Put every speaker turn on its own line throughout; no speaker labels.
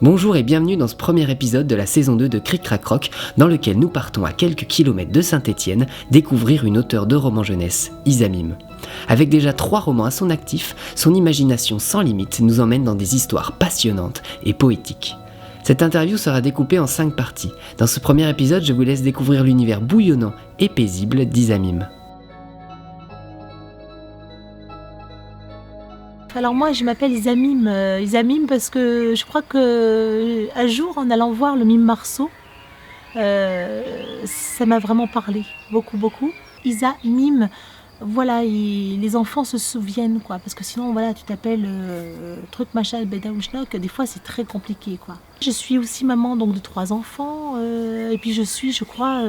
Bonjour et bienvenue dans ce premier épisode de la saison 2 de Cric Crac Roc, dans lequel nous partons à quelques kilomètres de Saint-Étienne découvrir une auteure de romans jeunesse, Isa Mime. Avec déjà 3 romans à son actif, son imagination sans limite nous emmène dans des histoires passionnantes et poétiques. Cette interview sera découpée en 5 parties. Dans ce premier épisode, je vous laisse découvrir l'univers bouillonnant et paisible d'Isa Mime.
Alors moi je m'appelle Isa Mime parce que je crois que un jour en allant voir le mime Marceau, ça m'a vraiment parlé, beaucoup. Isa Mime, voilà, les enfants se souviennent quoi, parce que sinon voilà tu t'appelles truc machin beda ou schnock, des fois c'est très compliqué quoi. Je suis aussi maman donc de 3 enfants et puis je crois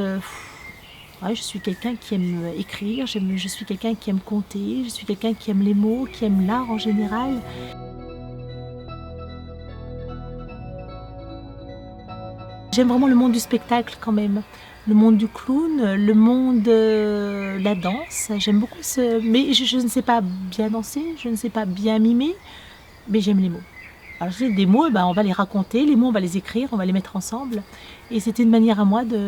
ouais, je suis quelqu'un qui aime écrire, je suis quelqu'un qui aime conter, je suis quelqu'un qui aime les mots, qui aime l'art en général. J'aime vraiment le monde du spectacle quand même, le monde du clown, le monde de la danse. J'aime beaucoup mais je ne sais pas bien danser, je ne sais pas bien mimer, mais j'aime les mots. Alors j'ai des mots, on va les raconter, les mots on va les écrire, on va les mettre ensemble. Et c'était une manière à moi de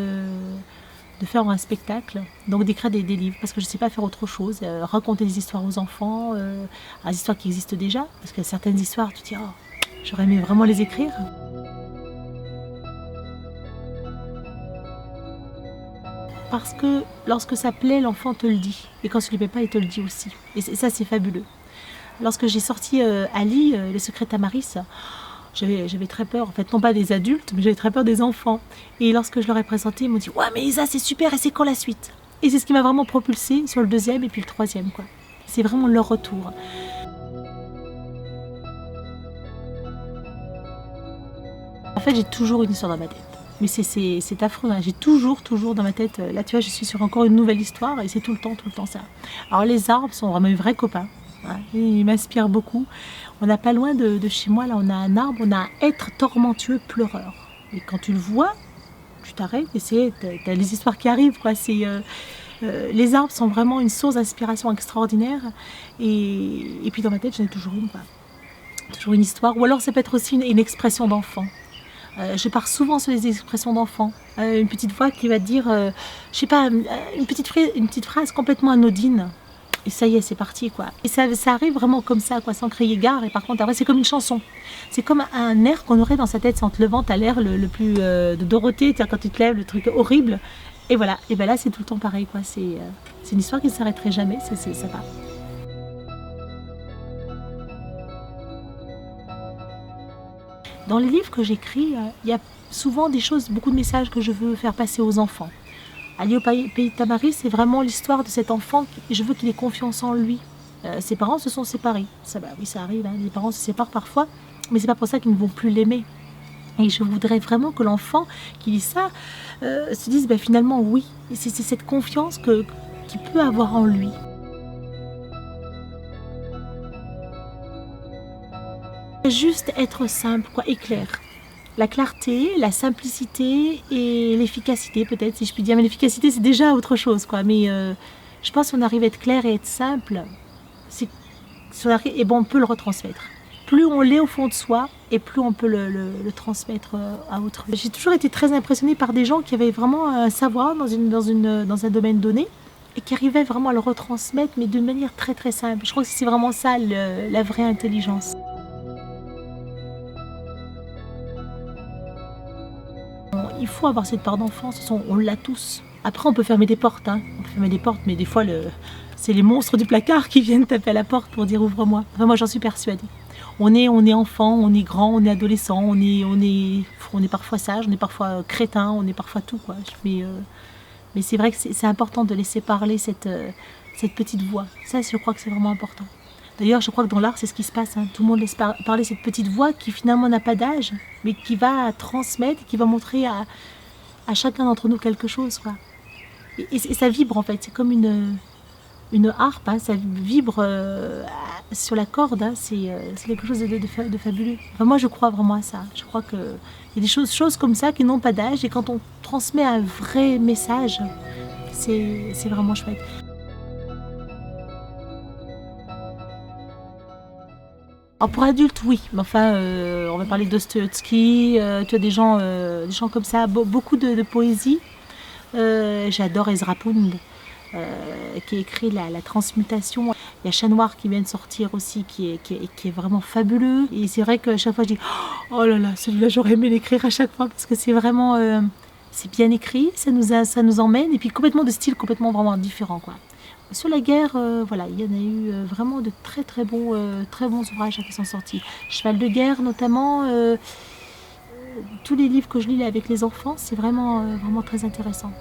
faire un spectacle, donc d'écrire des livres, parce que je ne sais pas faire autre chose, raconter des histoires aux enfants, des histoires qui existent déjà, parce que certaines histoires, tu te dis, oh, j'aurais aimé vraiment les écrire. Parce que lorsque ça plaît, l'enfant te le dit, et quand ça ne lui plaît pas, il te le dit aussi, et ça c'est fabuleux. Lorsque j'ai sorti Ali, le secret de Tamaris, j'avais très peur, en fait, non pas des adultes, mais j'avais très peur des enfants. Et lorsque je leur ai présenté, ils m'ont dit « Ouais, mais Isa, c'est super, et c'est quand la suite ?» Et c'est ce qui m'a vraiment propulsée sur le 2e et puis le 3e, quoi. C'est vraiment leur retour. En fait, j'ai toujours une histoire dans ma tête. Mais c'est affreux, hein. J'ai toujours dans ma tête, là tu vois, je suis sur encore une nouvelle histoire, et c'est tout le temps ça. Alors les arbres sont vraiment mes vrais copains. Ouais, il m'inspire beaucoup. On n'a pas loin de chez moi, là on a un arbre, on a un hêtre tormentueux pleureur. Et quand tu le vois, tu t'arrêtes et t'as les histoires qui arrivent quoi. Les arbres sont vraiment une source d'inspiration extraordinaire. Et puis dans ma tête j'en ai toujours une quoi. Toujours une histoire. Ou alors ça peut être aussi une expression d'enfant. Je pars souvent sur les expressions d'enfants. Une petite voix qui va te dire, je sais pas, une petite phrase complètement anodine. Et ça y est, c'est parti quoi. Et ça arrive vraiment comme ça quoi, sans crier gare. Et par contre après c'est comme une chanson. C'est comme un air qu'on aurait dans sa tête, en te levant, t'as l'air le plus de Dorothée, quand tu te lèves, le truc horrible. Et voilà, et ben là c'est tout le temps pareil quoi. C'est une histoire qui ne s'arrêterait jamais, ça va. Dans les livres que j'écris, il y a souvent des choses, beaucoup de messages que je veux faire passer aux enfants. Ali au pays de Tamaris, c'est vraiment l'histoire de cet enfant. Je veux qu'il ait confiance en lui. Ses parents se sont séparés. Oui, ça arrive, hein, les parents se séparent parfois, mais c'est pas pour ça qu'ils ne vont plus l'aimer. Et je voudrais vraiment que l'enfant qui lit ça se dise finalement oui. C'est cette confiance qu'il peut avoir en lui. Juste être simple, quoi, et clair. La clarté, la simplicité et l'efficacité peut-être, si je puis dire. Mais l'efficacité, c'est déjà autre chose, quoi. Mais je pense qu'on arrive à être clair et être simple, on peut le retransmettre. Plus on l'est au fond de soi, et plus on peut le transmettre à autrui. J'ai toujours été très impressionnée par des gens qui avaient vraiment un savoir dans un domaine donné, et qui arrivaient vraiment à le retransmettre, mais de manière très très simple. Je crois que c'est vraiment ça, la vraie intelligence. Il faut avoir cette part d'enfance, on l'a tous. Après, on peut fermer des portes, hein. On peut fermer des portes, mais des fois, c'est les monstres du placard qui viennent taper à la porte pour dire ouvre-moi. Enfin, moi, j'en suis persuadée. On est enfant, on est grand, on est adolescent, on est parfois sage, on est parfois crétin, on est parfois tout, quoi. Mais c'est vrai que c'est important de laisser parler cette petite voix. Ça, je crois que c'est vraiment important. D'ailleurs, je crois que dans l'art, c'est ce qui se passe. Hein. Tout le monde laisse parler cette petite voix qui finalement n'a pas d'âge, mais qui va transmettre, qui va montrer à chacun d'entre nous quelque chose. Quoi. Et ça vibre en fait. C'est comme une harpe. Hein. Ça vibre sur la corde. Hein. C'est quelque chose de fabuleux. Enfin, moi, je crois vraiment à ça. Je crois qu'il y a des choses comme ça qui n'ont pas d'âge. Et quand on transmet un vrai message, c'est vraiment chouette. Alors pour adultes, oui, mais enfin, on va parler de Dostoïevski, tu as des gens comme ça, beaucoup de poésie. J'adore Ezra Pound, qui a écrit la Transmutation. Il y a Chat Noir qui vient de sortir aussi, qui est vraiment fabuleux. Et c'est vrai que chaque fois je dis, oh là là, celui-là j'aurais aimé l'écrire à chaque fois, parce que c'est vraiment, c'est bien écrit, ça nous emmène, et puis complètement de style complètement vraiment différent, quoi. Sur la guerre, voilà, il y en a eu vraiment de très bons ouvrages qui sont sortis. Cheval de guerre notamment, tous les livres que je lis là avec les enfants, c'est vraiment très intéressant.